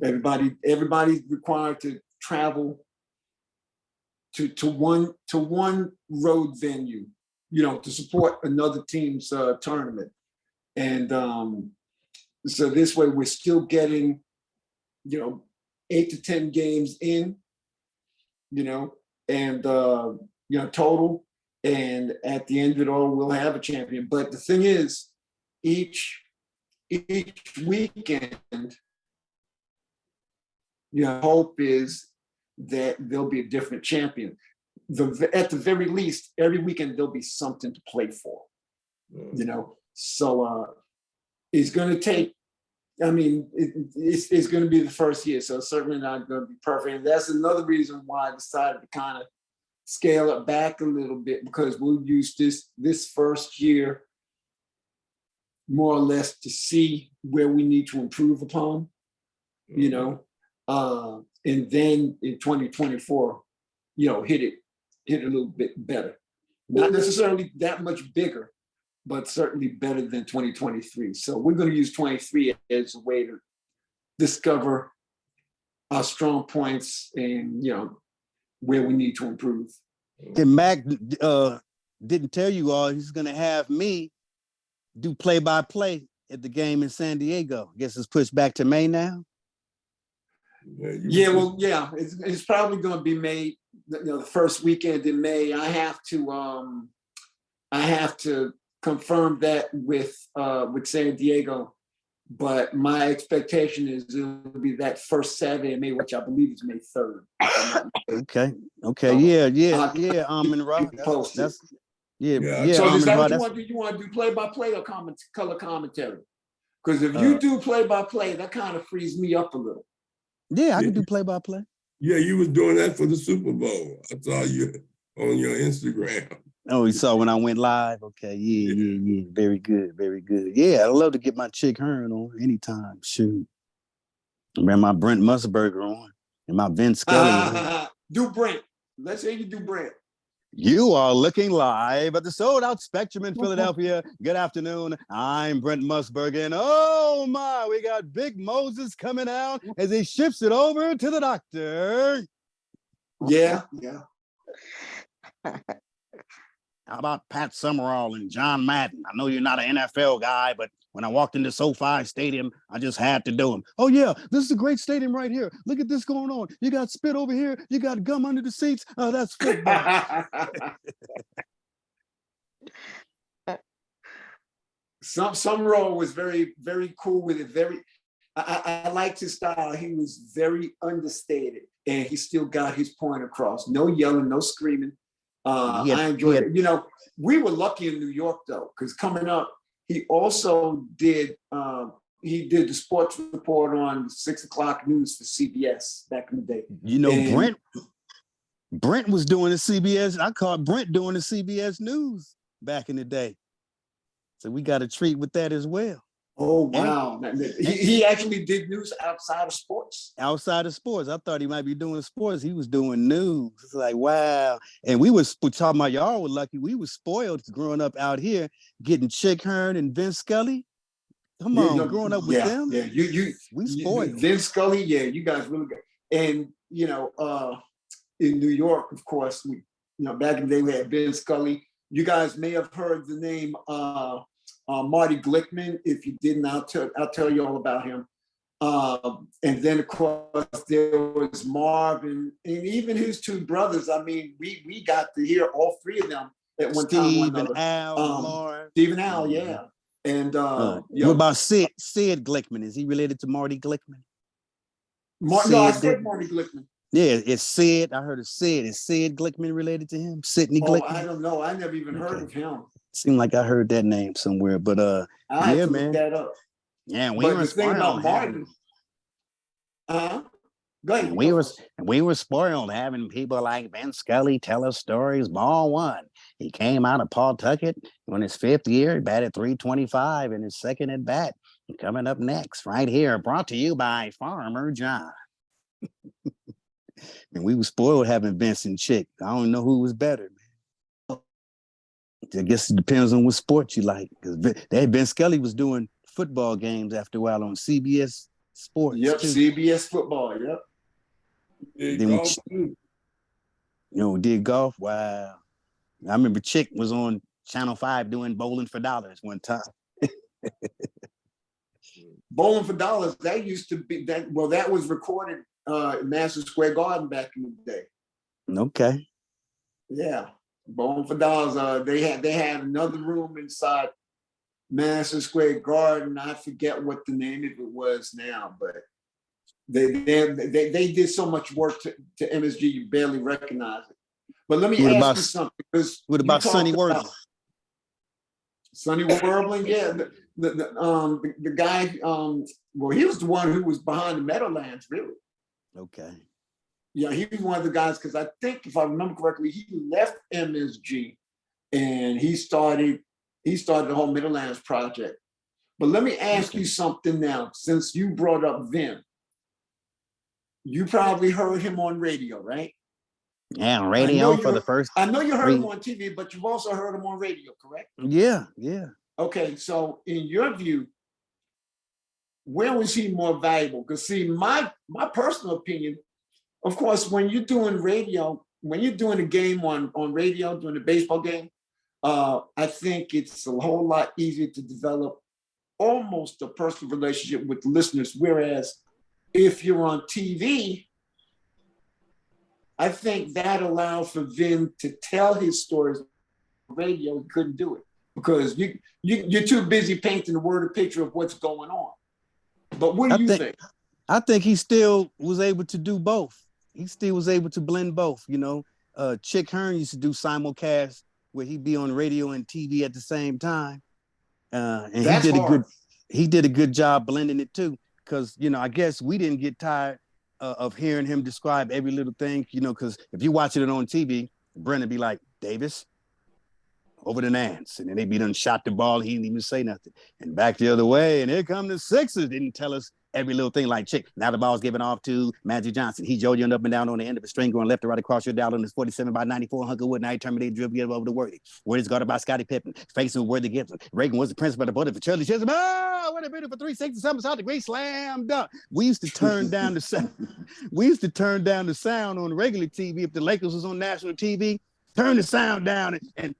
everybody's required to travel to one road venue, to support another team's tournament. And so this way we're still getting, 8 to 10 games in, and total. And at the end of it all, we'll have a champion. But the thing is, each weekend, hope is that there'll be a different champion. At the very least, every weekend there'll be something to play for. So it's going to take. I mean, it's going to be the first year, so it's certainly not going to be perfect. And that's another reason why I decided to kind of scale it back a little bit, because we'll use this first year more or less to see where we need to improve upon, and then in 2024, hit it a little bit better. Not necessarily that much bigger, but certainly better than 2023. So we're going to use 23 as a way to discover our strong points and, where we need to improve. And Mac didn't tell you all he's going to have me do play-by-play at the game in San Diego. I guess it's pushed back to May now. It's probably going to be May. The first weekend in May. I have to confirm that with San Diego, but my expectation is it'll be that first Saturday in May, which I believe is May 3rd. Okay. Yeah. And Rob, that's yeah. So is that what you want to do? You want to do play-by-play or color commentary? Because if you do play-by-play, that kind of frees me up a little. Yeah, I can do play-by-play. Yeah, you was doing that for the Super Bowl. I saw you on your Instagram. Oh, you saw when I went live? Okay, yeah. Very good. Yeah, I'd love to get my Chick Hearn on anytime. Shoot. I ran my Brent Musburger on and my Vince Scully. Do Brent. Let's say you do Brent. You are looking live at the Sold Out Spectrum in Philadelphia. Good afternoon. I'm Brent Musburger, and oh my, we got Big Moses coming out as he shifts it over to the doctor. Yeah. How about Pat Summerall and John Madden? I know you're not an NFL guy, but when I walked into SoFi Stadium, I just had to do them. Oh yeah, this is a great stadium right here. Look at this going on. You got spit over here. You got gum under the seats. Oh, that's football. Summerall was very, very cool with it. I liked his style. He was very understated, and he still got his point across. No yelling, no screaming. I enjoyed it. We were lucky in New York though, because coming up, he also did the sports report on 6 o'clock news for CBS back in the day. Brent was doing the CBS. I caught Brent doing the CBS news back in the day. So we got a treat with that as well. Oh, wow. He actually did news outside of sports. Outside of sports. I thought he might be doing sports. He was doing news. It's like, wow. And we talking about y'all were lucky. We were spoiled growing up out here, getting Chick Hearn and Vince Scully. Come on, growing up with them. Yeah, we spoiled. Vince Scully, yeah, you guys really good. And, in New York, of course, back in the day we had Vince Scully. You guys may have heard the name Marty Glickman. If you didn't, I'll tell you all about him. And then of course there was Marv and even his two brothers. I mean, we got to hear all three of them at one time. Steve and Al, Marv. Steve and Al, yeah. And what about Sid Glickman? Is he related to Marty Glickman? No, I said Marty Glickman. Yeah, it's Sid. I heard of Sid. Is Sid Glickman related to him? Sidney Glickman? I don't know. I never even heard of him. Seemed like I heard that name somewhere, but I have to look that up. Yeah, we were spoiled. About Martin. Go ahead. We were spoiled having people like Ben Scully tell us stories. Ball one. He came out of Pawtucket in his 5th year. He batted .325 in his second at bat. Coming up next, right here, brought to you by Farmer John. And we were spoiled having Vince and Chick. I don't know who was better, man. I guess it depends on what sport you like. Because Ben Scully was doing football games after a while on CBS Sports. Yep, too. CBS football. Yep. Did Then golf too. did golf. Wow. I remember Chick was on Channel 5 doing Bowling for Dollars one time. Bowling for Dollars, that used to be that. Well, that was recorded at Madison Square Garden back in the day. Okay. Yeah, Bowling for Dollars. They had another room inside Madison Square Garden. I forget what the name of it was now, but they did so much work to MSG you barely recognize it. But let me ask you something, because what about Sonny Worthing? Sonny Warbling, yeah, the guy. Well, he was the one who was behind the Meadowlands, really. Okay. Yeah, he was one of the guys, because I think, if I remember correctly, he left MSG and he started the whole Meadowlands project. But let me ask you something now, since you brought up Vin. You probably heard him on radio, right? Yeah, on radio for the first. I know you heard him on TV, but you've also heard him on radio, correct? Yeah, yeah. Okay, so in your view, where was he more valuable? Because see, my personal opinion, of course, when you're doing radio, when you're doing a game on radio, doing a baseball game, I think it's a whole lot easier to develop almost a personal relationship with the listeners. Whereas if you're on TV, I think that allows for Vin to tell his stories on radio. He couldn't do it because you're too busy painting the word picture of what's going on. But what do you think? I think he still was able to do both. He still was able to blend both. Chick Hearn used to do simulcast where he'd be on radio and TV at the same time. And that's he did a good job blending it too. Because, I guess we didn't get tired of hearing him describe every little thing, because if you watching it on TV, Brennan be like, Davis, over the Nance. And then they be done shot the ball. He didn't even say nothing. And back the other way. And here come the Sixers. Didn't tell us every little thing like Chick. Now the ball's given off to Magic Johnson. He jojoing up and down on the end of a string, going left to right across your dial on his 47 by 94 Hunkerwood. Now he terminated dribble, get over to Worthy. Worthy's guarded by Scottie Pippen. Facing Worthy Gibson. Reagan was the principal of the board for Charlie Chisholm. Oh, what a beautiful 360 something shot the great slam dunk. We used to turn down the sound. We used to turn down the sound on regular TV if the Lakers was on national TV. Turn the sound down and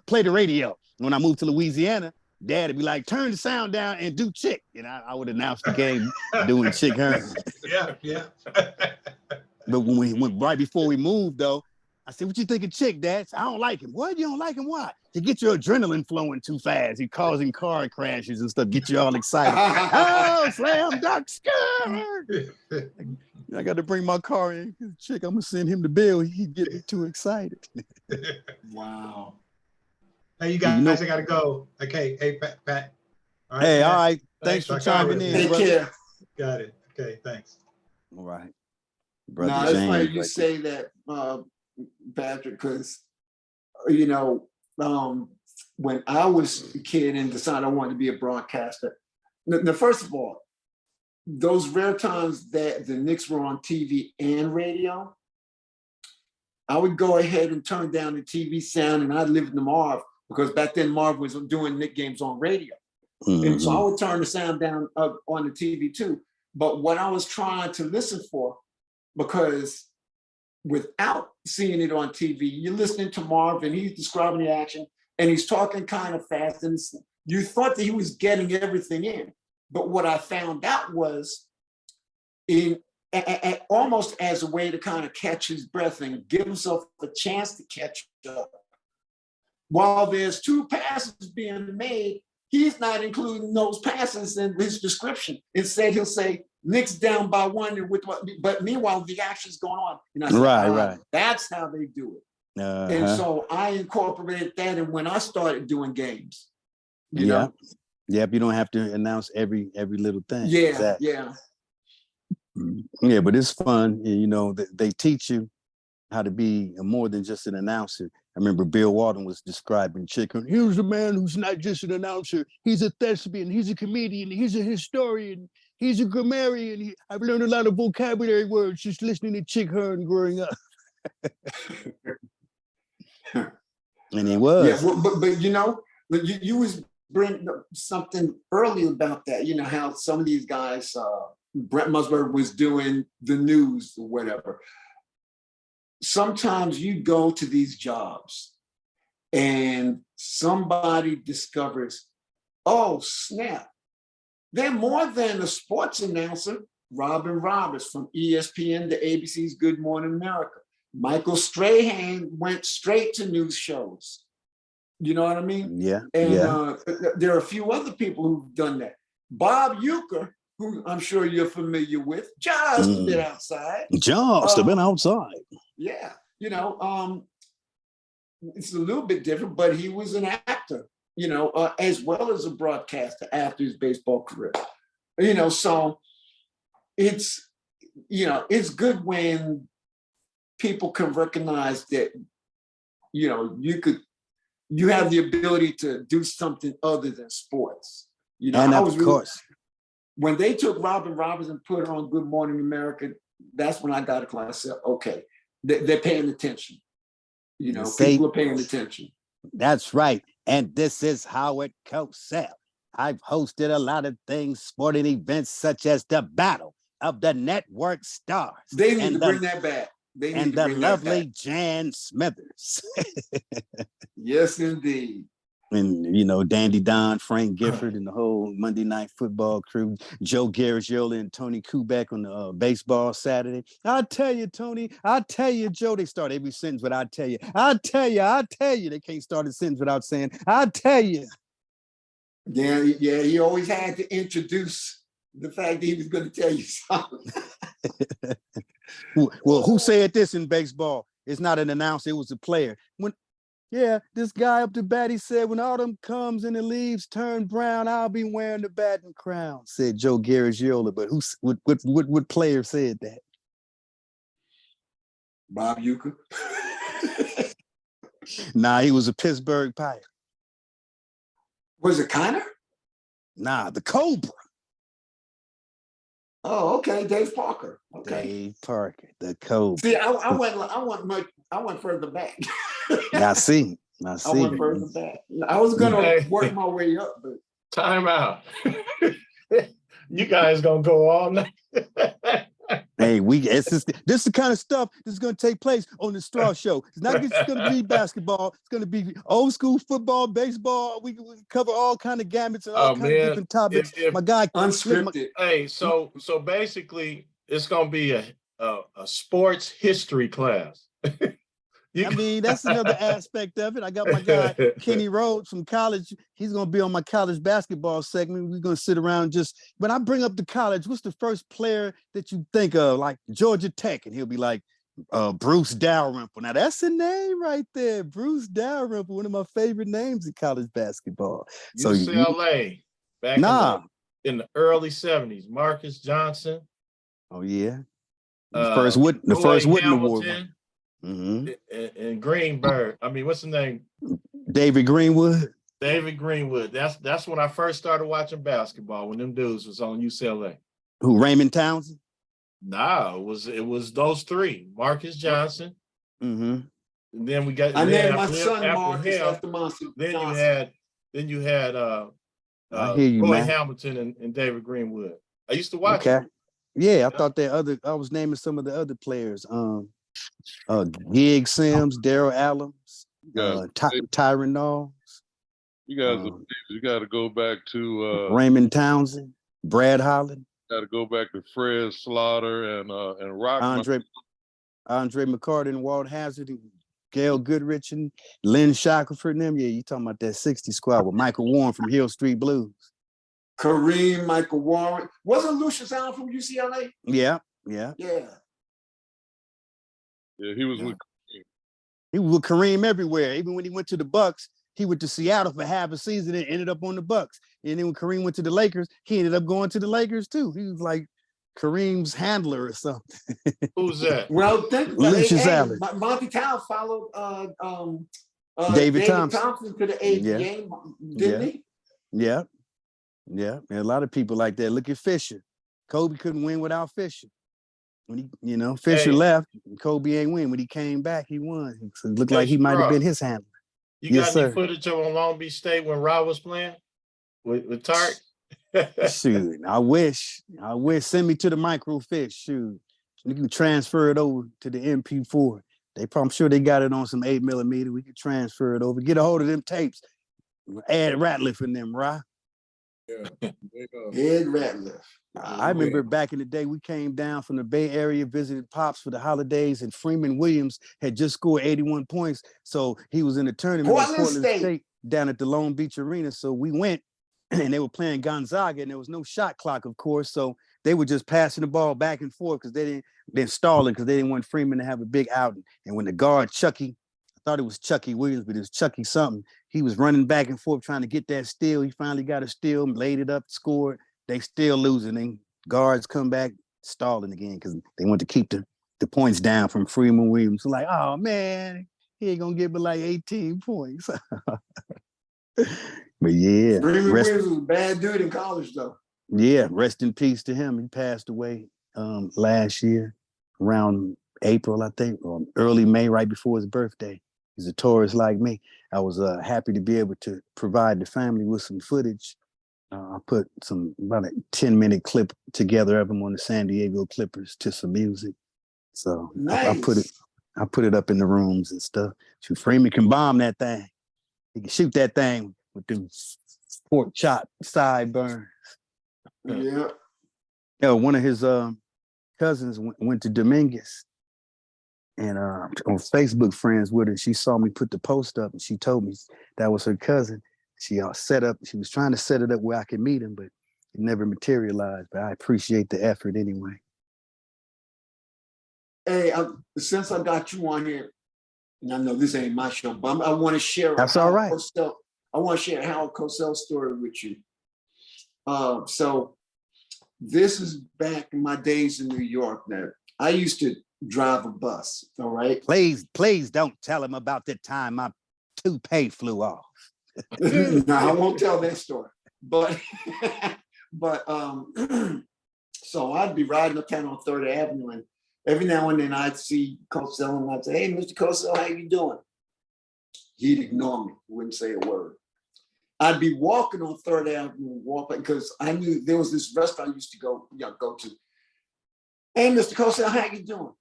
play the radio. When I moved to Louisiana, Dad would be like, turn the sound down and do Chick. And I would announce the game doing Chick Hearn. Yeah. But when we went right before we moved, though, I said, what you think of Chick, Dad? I don't like him. What? You don't like him? Why? To get your adrenaline flowing too fast. He causing car crashes and stuff. Get you all excited. Oh, slam dunk, skirt. I got to bring my car in. Chick, I'm going to send him the bill. He get me too excited. Wow. Hey, you guys, I got to go. Okay. Hey, Pat. All right, all right. Thanks for chiming in. Take care. Got it. Okay, thanks. All right. Brother James, it's funny you say that, Patrick, because, when I was a kid and decided I wanted to be a broadcaster, now, first of all, those rare times that the Knicks were on TV and radio, I would go ahead and turn down the TV sound, and I lived in the Marv, because back then Marv was doing Knicks games on radio. Mm-hmm. And so I would turn the sound down on the TV too. But what I was trying to listen for, because without seeing it on TV, you're listening to Marv and he's describing the action and he's talking kind of fast, and you thought that he was getting everything in. But what I found out was, almost as a way to kind of catch his breath and give himself a chance to catch up, while there's two passes being made, he's not including those passes in his description. Instead, he'll say, Knicks down by one, but meanwhile, the action's going on. And I said, right. That's how they do it. And so I incorporated that, and when I started doing games, you know? Yep, you don't have to announce every little thing. Yeah, exactly. Yeah. Yeah, but it's fun. They teach you how to be more than just an announcer. I remember Bill Walton was describing Chick Hearn. Here's a man who's not just an announcer. He's a thespian. He's a comedian. He's a historian. He's a grammarian. I've learned a lot of vocabulary words just listening to Chick Hearn growing up. And he was. Yeah, but you bring something early about that. You know, how some of these guys, Brent Musburger was doing the news or whatever. Sometimes you go to these jobs and somebody discovers, oh, snap, they're more than a sports announcer. Robin Roberts from ESPN to ABC's Good Morning America. Michael Strahan went straight to news shows. You know what I mean? Yeah. And yeah. There are a few other people who've done that. Bob Uecker, who I'm sure you're familiar with, just been outside. Just been outside. Yeah, you know, it's a little bit different, but he was an actor, you know, as well as a broadcaster after his baseball career. You know, so it's, you know, it's good when people can recognize that, you know, you have the ability to do something other than sports. You know, and of course, when they took Robin Roberts and put her on Good Morning America, that's when I got a class. Okay, they're paying attention. You know, people are paying attention. That's right. And this is how it goes. I've hosted a lot of things, sporting events such as the Battle of the Network Stars. They need to bring that back. And the lovely Jan Smithers. Yes, indeed. And, you know, Dandy Don, Frank Gifford, and the whole Monday Night Football crew, Joe Garagiola and Tony Kubek on the baseball Saturday. I tell you, Tony, I tell you, Joe, they start every sentence with I tell you. I tell you, I tell you. They can't start a sentence without saying, I tell you. Yeah, he always had to introduce the fact that he was going to tell you something. Well, who said this in baseball? It's not an announcer, it was a player. This guy up the bat, he said, when autumn comes and the leaves turn brown, I'll be wearing the batting crown, said Joe Garagiola. But what player said that? Bob Uecker. Nah, he was a Pittsburgh Pirate. Was it Connor? Nah, the Cobra. Oh, okay, Dave Parker. Okay, Dave Parker, the Cobra. See, I went further back. I see. I went further back. I was gonna work my way up, but time out. You guys gonna go all night. Hey, this is the kind of stuff that's going to take place on the Straaw Show. It's not just going to be basketball. It's going to be old school football, baseball. We cover all kind of gamuts and all kind of different topics. My guy, unscripted. Hey, so basically, it's going to be a sports history class. I mean, that's another aspect of it. I got my guy, Kenny Rhodes from college. He's going to be on my college basketball segment. We're going to sit around when I bring up the college, what's the first player that you think of, like Georgia Tech? And he'll be like, Bruce Dalrymple. Now, that's a name right there. Bruce Dalrymple, one of my favorite names in college basketball. UCLA, back in the early 70s, Marcus Johnson. Oh, yeah. The first Wooden Award. Mm-hmm. And Greenberg. I mean, what's the name? David Greenwood. David Greenwood. That's when I first started watching basketball, when them dudes was on UCLA. Who, Raymond Townsend? No, it was those three. Marcus Johnson. Mm-hmm. And then we got. I named my son Marcus after Monster. Then you had Roy Hamilton and David Greenwood. I used to watch. Okay. Yeah, I thought I was naming some of the other players. Gig Sims, Daryl Adams, Tyron Knowles. You guys, you got to go back to Raymond Townsend, Brad Holland. Got to go back to Fred Slaughter and Rock. Andre McCarty and Walt Hazard and Gail Goodrich and Lynn Shackelford and them. Yeah, you talking about that 60 squad with Michael Warren from Hill Street Blues. Kareem, Michael Warren. Wasn't Lucius Allen from UCLA? Yeah. Yeah, he was with Kareem. He was with Kareem everywhere. Even when he went to the Bucks, he went to Seattle for half a season and ended up on the Bucks. And then when Kareem went to the Lakers, he ended up going to the Lakers too. He was like Kareem's handler or something. Who's that? Well, Lucius Allen. Monty Town followed David Thompson to the 8th game, didn't he? Yeah. And a lot of people like that. Look at Fisher. Kobe couldn't win without Fisher. When Fisher left, Kobe ain't win. When he came back, he won. So it looked like he might have been his handler. You got any footage on Long Beach State when Rob was playing? with Tark? Shoot, I wish. Send me to the microfiche. Shoot, you can transfer it over to the MP4. I'm sure they got it on some 8mm. We can transfer it over. Get a hold of them tapes. Add Ratliff in them, right? Yeah. Ed Ratliff. I remember back in the day, we came down from the Bay Area, visited Pops for the holidays, and Freeman Williams had just scored 81 points. So he was in the tournament in Portland State down at the Long Beach Arena. So we went and they were playing Gonzaga, and there was no shot clock, of course. So they were just passing the ball back and forth because they're stalling because they didn't want Freeman to have a big outing. And when the guard, Chucky, I thought it was Chucky Williams, but it was Chucky something. He was running back and forth trying to get that steal. He finally got a steal, laid it up, scored. They still losing. And guards come back stalling again because they want to keep the points down from Freeman Williams. So like, oh man, he ain't gonna get but like 18 points. But yeah, Freeman Williams was a bad dude in college though. Yeah, rest in peace to him. He passed away last year around April, I think, or early May, right before his birthday. He's a Taurus like me. I was happy to be able to provide the family with some footage. I put about a 10-minute clip together of him on the San Diego Clippers to some music. So nice. I put it up in the rooms and stuff. So Freeman can bomb that thing. He can shoot that thing with them pork chop sideburns. Yeah. Yeah, one of his cousins went to Dominguez and on Facebook friends with her. She saw me put the post up and she told me that was her cousin. She was trying to set it up where I could meet him, but it never materialized. But I appreciate the effort anyway. Hey, since I got you on here, and I know this ain't my show, but I want to share. That's all right. I want to share a Howard Cosell story with you. So this is back in my days in New York. Now, I used to drive a bus. All right. Please don't tell him about the time my toupee flew off. No, I won't tell that story. But so I'd be riding uptown on 3rd Avenue, and every now and then I'd see Cosell and I'd say, "Hey, Mr. Cosell, how you doing?" He'd ignore me, wouldn't say a word. I'd be walking on 3rd Avenue, because I knew there was this restaurant I used to go to. "Hey, Mr. Cosell, how you doing?"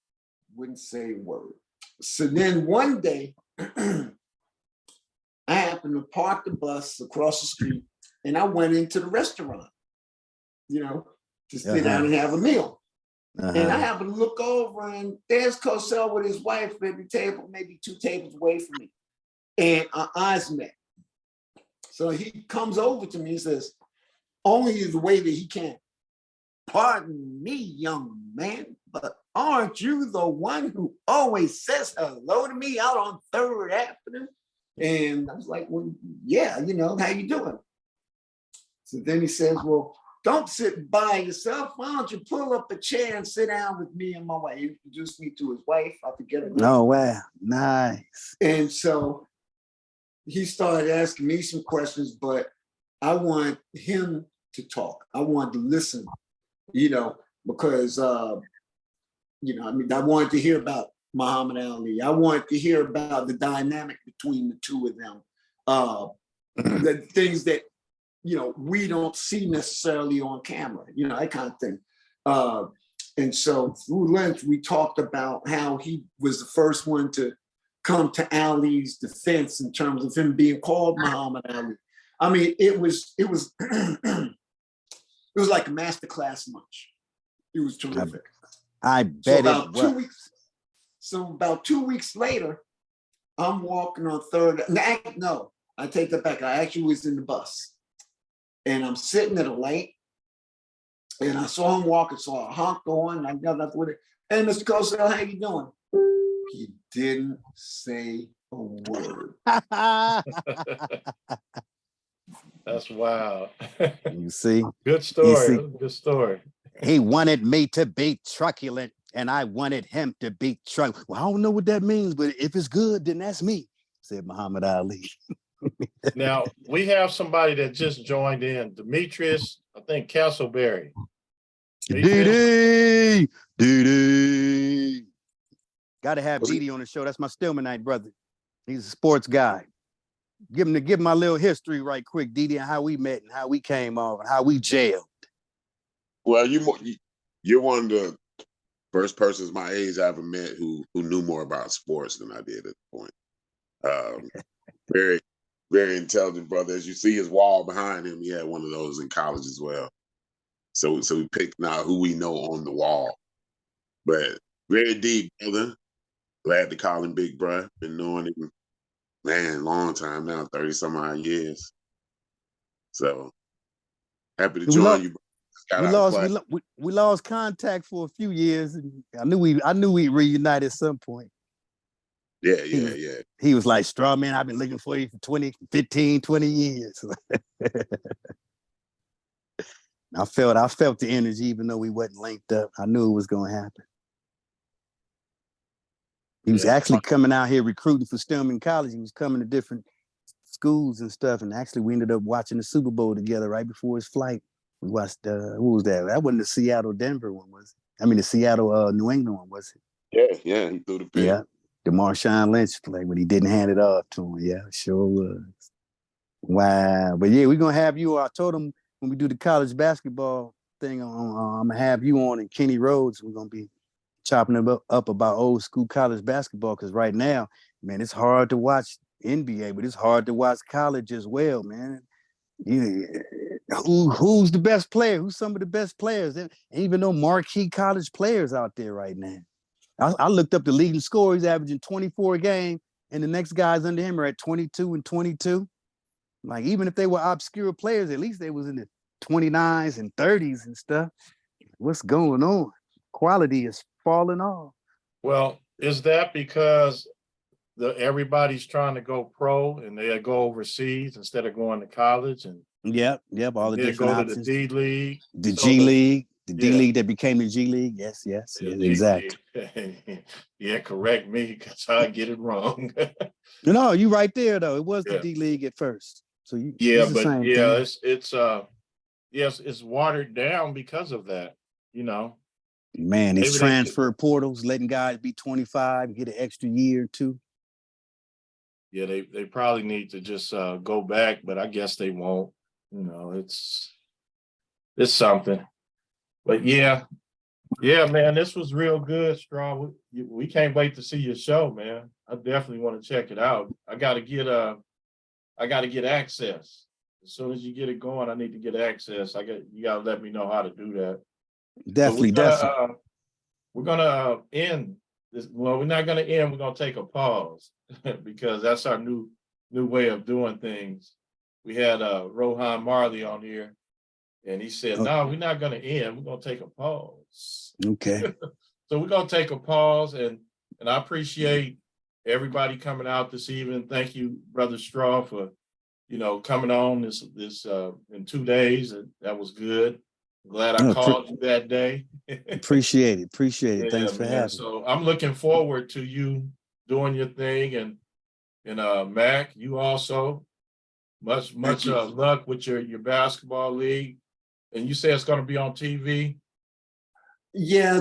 Wouldn't say a word. So then one day, I happened to park the bus across the street, and I went into the restaurant, to sit down and have a meal. And I happened to look over, and there's Cosell with his wife at the table, maybe 2 tables away from me. And our eyes met. So he comes over to me and says, only the way that he can, "Pardon me, young man, but aren't you the one who always says hello to me out on 3rd Avenue?" And I was like, "Well, yeah, how you doing?" So then he says, "Well, don't sit by yourself. Why don't you pull up a chair and sit down with me and my wife?" He introduced me to his wife. I forget her name. Oh, wow. Nice. And so he started asking me some questions, but I want him to talk. I wanted to listen, because, I wanted to hear about Muhammad Ali. I wanted to hear about the dynamic between the two of them. The things that, we don't see necessarily on camera, that kind of thing. And so through lunch, we talked about how he was the first one to come to Ali's defense in terms of him being called Muhammad Ali. I mean, it was it was like a masterclass lunch. It was terrific. I bet it was. So about 2 weeks later, I'm walking on 3rd. No, I take that back. I actually was in the bus, and I'm sitting at a light, and I saw him walking. Saw a honk going. I got up with it. "Hey, Mr. Cosell, how you doing?" He didn't say a word. That's wild. You see? Good story. Good story. He wanted me to be truculent, and I wanted him to be truculent. Well, I don't know what that means, but if it's good, then that's me, said Muhammad Ali. Now, we have somebody that just joined in, Demetrius, I think Castleberry. Dee. Got to have Didi on the show. That's my Stillmanite brother. He's a sports guy. give my little history right quick, Didi, and how we met and how we came off and how we jailed. Well, you're one of the first persons my age I ever met who knew more about sports than I did at the point. Very, very intelligent brother. As you see his wall behind him, he had one of those in college as well. So we picked now who we know on the wall. But very deep, brother. Glad to call him Big Bruh. Been knowing him, man, long time now, 30 some odd years. So happy to join you. We lost contact for a few years, and I knew we'd reunite at some point. Yeah. He was like, Straaw, man, I've been looking for you for 15, 20 years. I felt the energy, even though we wasn't linked up. I knew it was going to happen. He was actually coming out here recruiting for Stillman College. He was coming to different schools and stuff. And actually, we ended up watching the Super Bowl together right before his flight. We watched, who was that? That wasn't the Seattle-Denver one, was it? I mean, the Seattle-New England one, was it? Yeah, he threw the pick. Yeah, the Marshawn Lynch play when he didn't hand it off to him. Yeah, sure was. Wow. But yeah, we're going to have you. I told him when we do the college basketball thing, I'm going to have you on and Kenny Rhodes. We're going to be chopping up about old school college basketball, because right now, man, it's hard to watch NBA, but it's hard to watch college as well, man. Who's the best player? Who's some of the best players? There ain't even no marquee college players out there right now. I looked up the leading scorer. He's averaging 24 a game, and the next guys under him are at 22 and 22. Like, even if they were obscure players, at least they was in the 29s and 30s and stuff. What's going on? Quality is falling off. Well, is that because everybody's trying to go pro and they go overseas instead of going to college? And yep, all the different go options. To the D League, the G League, D League that became the G League. Yes, exactly. Yeah, correct me because I get it wrong. No, you right there though. It was the D League at first. So it's watered down because of that. Man, it's transfer portals, letting guys be 25, get an extra year or two. Yeah, they probably need to just go back, but I guess they won't. It's something. But yeah, man, this was real good, Straaw. We can't wait to see your show, man. I definitely want to check it out. I got to get access. As soon as you get it going, I need to get access. You got to let me know how to do that. Definitely. We're gonna end this. Well, we're not gonna end. We're gonna take a pause because that's our new way of doing things. We had Rohan Marley on here, and he said, "No, we're not gonna end. We're gonna take a pause." Okay. So we're gonna take a pause, and I appreciate everybody coming out this evening. Thank you, Brother Straaw, for coming on this in 2 days. That was good. Glad I called you that day. Appreciate it. Thanks for having me. So I'm looking forward to you doing your thing, and Mac, you also much luck with your basketball league. And you say it's going to be on TV. Yeah,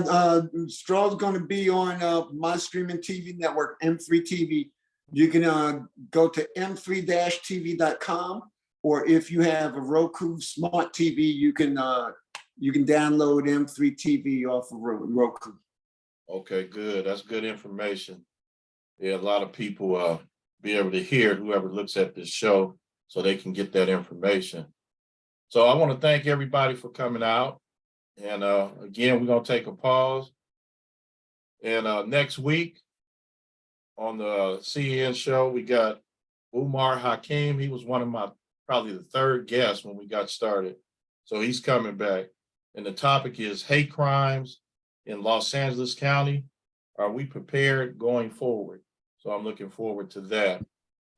Straaw's going to be on my streaming TV network, M3 TV. You can go to m3-tv.com, or if you have a Roku smart TV, you can download M3 TV off of Roku. Okay, good. That's good information. Yeah, a lot of people be able to hear whoever looks at this show, so they can get that information. So I want to thank everybody for coming out. And again, we're going to take a pause. And next week on the CEN show, we got Umar Hakim. He was one of my, probably the third guest when we got started. So he's coming back. And the topic is hate crimes in Los Angeles County. Are we prepared going forward? So I'm looking forward to that.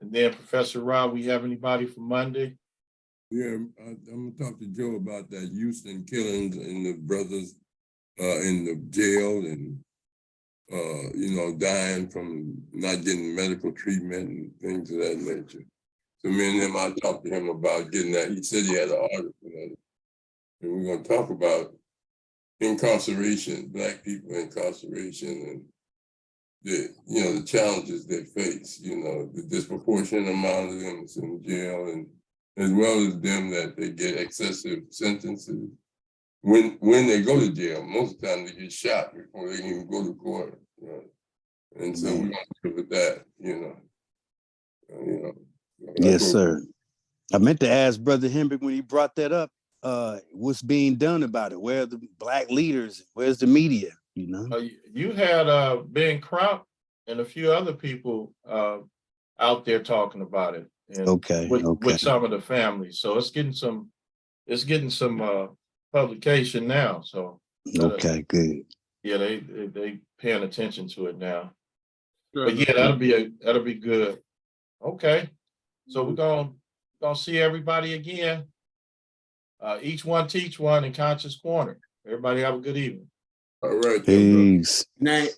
And then Professor Rob, we have anybody for Monday? Yeah, I'm gonna talk to Joe about that Houston killings and the brothers in the jail and dying from not getting medical treatment and things of that nature. So me and him, I talked to him about getting that. He said he had an article, and we're gonna talk about incarceration, Black people incarceration, the challenges they face, the disproportionate amount of them that's in jail, and as well as them that they get excessive sentences. When they go to jail, most of the time they get shot before they even go to court. And so we don't deal with that, Yes, sir. I meant to ask Brother Hendrick when he brought that up, what's being done about it? Where are the Black leaders? Where's the media? You had Ben Crump and a few other people out there talking about it, and with some of the families. So it's getting some publication now. So okay, good. Yeah, they paying attention to it now. But yeah, that'll be good. Okay, so we're gonna see everybody again. Each one teach one in Conscious Corner. Everybody have a good evening. All right. Peace. Night.